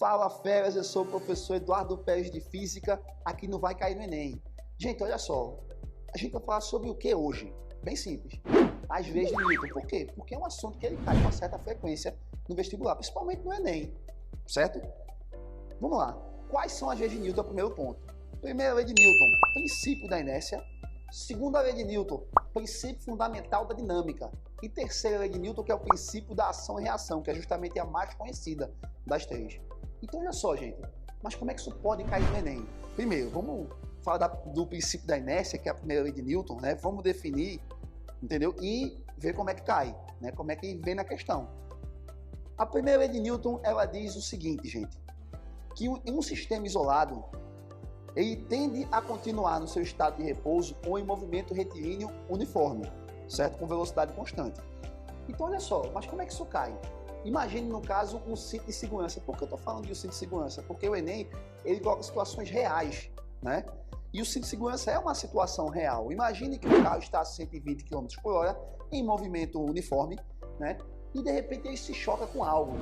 Fala, feras, eu sou o professor Eduardo Pérez de Física, aqui no Vai Cair no Enem. Gente, olha só, a gente vai falar sobre o que hoje? Bem simples, as leis de Newton. Por quê? Porque é um assunto que ele cai com uma certa frequência no vestibular, principalmente no Enem, certo? Vamos lá, quais são as leis de Newton? É o primeiro ponto. Primeira lei de Newton, princípio da inércia. Segunda lei de Newton, princípio fundamental da dinâmica. E terceira lei de Newton, que é o princípio da ação e reação, que é justamente a mais conhecida das três. Então, olha só, gente, mas como é que isso pode cair no Enem? Primeiro, vamos falar do princípio da inércia, que é a primeira lei de Newton, né? Vamos definir, entendeu? E ver como é que cai, né? Como é que vem na questão. A primeira lei de Newton, ela diz o seguinte, gente, que em um sistema isolado, ele tende a continuar no seu estado de repouso ou em movimento retilíneo uniforme, certo? Com velocidade constante. Então, olha só, mas como é que isso cai? Imagine, no caso, um cinto de segurança. Por que eu estou falando de um cinto de segurança? Porque o Enem, ele coloca situações reais, né? E o cinto de segurança é uma situação real. Imagine que o carro está a 120 km por hora, em movimento uniforme, né? E, de repente, ele se choca com algo.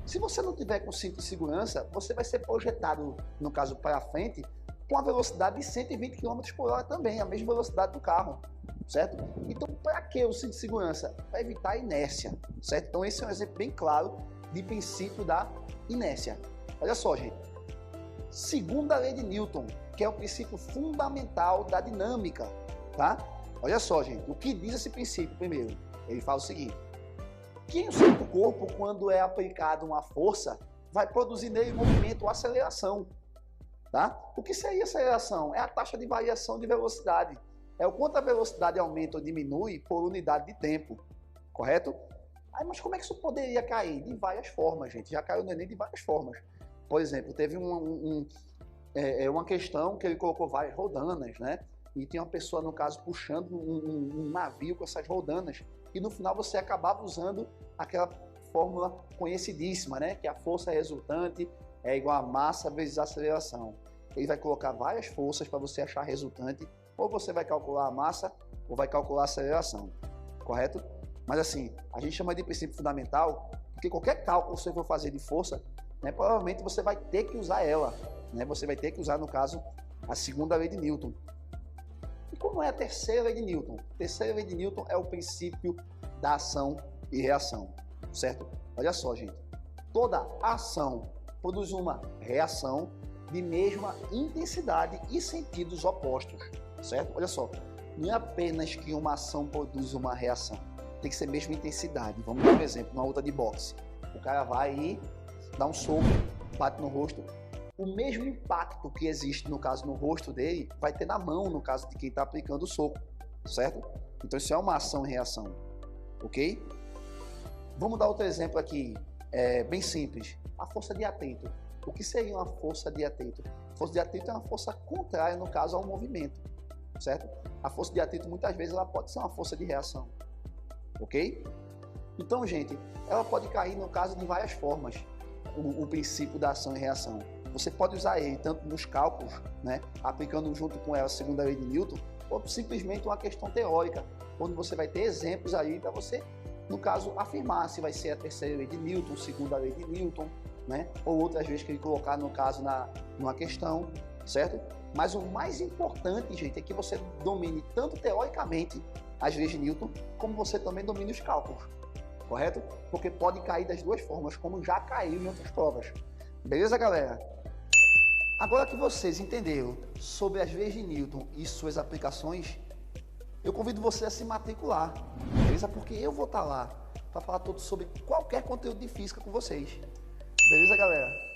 Se você não tiver com cinto de segurança, você vai ser projetado, no caso, para frente, com a velocidade de 120 km por hora também, a mesma velocidade do carro, certo? Então, para que o cinto de segurança? Para evitar a inércia, certo? Então, esse é um exemplo bem claro de princípio da inércia. Olha só, gente. Segunda lei de Newton, que é o princípio fundamental da dinâmica, tá? Olha só, gente. O que diz esse princípio, primeiro? Ele fala o seguinte, que em um certo corpo, quando é aplicada uma força, vai produzir nele movimento ou aceleração. Tá? O que seria aceleração? É a taxa de variação de velocidade. É o quanto a velocidade aumenta ou diminui por unidade de tempo. Correto? Mas como é que isso poderia cair? De várias formas, gente. Já caiu no Enem de várias formas. Por exemplo, teve uma questão que ele colocou várias rodanas, né? E tinha uma pessoa, no caso, puxando um navio com essas rodanas. E no final você acabava usando aquela fórmula conhecidíssima, né? Que a força resultante é igual a massa vezes a aceleração. Ele vai colocar várias forças para você achar a resultante, ou você vai calcular a massa, ou vai calcular a aceleração, correto? Mas assim, a gente chama de princípio fundamental, porque qualquer cálculo que você for fazer de força, né, provavelmente você vai ter que usar ela, né? Você vai ter que usar, no caso, a segunda lei de Newton. E como é a terceira lei de Newton? A terceira lei de Newton é o princípio da ação e reação, certo? Olha só, gente, toda ação produz uma reação de mesma intensidade e sentidos opostos, certo? Olha só, não é apenas que uma ação produz uma reação, tem que ser mesma intensidade. Vamos dar um exemplo, numa luta de boxe. O cara vai e dá um soco, bate no rosto, o mesmo impacto que existe, no caso, no rosto dele, vai ter na mão, no caso de quem está aplicando o soco, certo? Então isso é uma ação e reação, ok? Vamos dar outro exemplo aqui, bem simples. A força de atrito. O que seria uma força de atrito? A força de atrito é uma força contrária, no caso, ao movimento, certo? A força de atrito, muitas vezes, ela pode ser uma força de reação, ok? Então, gente, ela pode cair, no caso, de várias formas, o princípio da ação e reação. Você pode usar ele tanto nos cálculos, né, aplicando junto com ela a segunda lei de Newton, ou simplesmente uma questão teórica, onde você vai ter exemplos aí para você, no caso, afirmar se vai ser a terceira lei de Newton, segunda lei de Newton, né? Ou outras vezes que ele colocar, no caso, numa questão, certo? Mas o mais importante, gente, é que você domine tanto teoricamente as leis de Newton, como você também domine os cálculos, correto? Porque pode cair das duas formas, como já caiu em outras provas. Beleza, galera? Agora que vocês entenderam sobre as leis de Newton e suas aplicações, eu convido você a se matricular, beleza? Porque eu vou estar lá para falar tudo sobre qualquer conteúdo de física com vocês. Beleza, galera?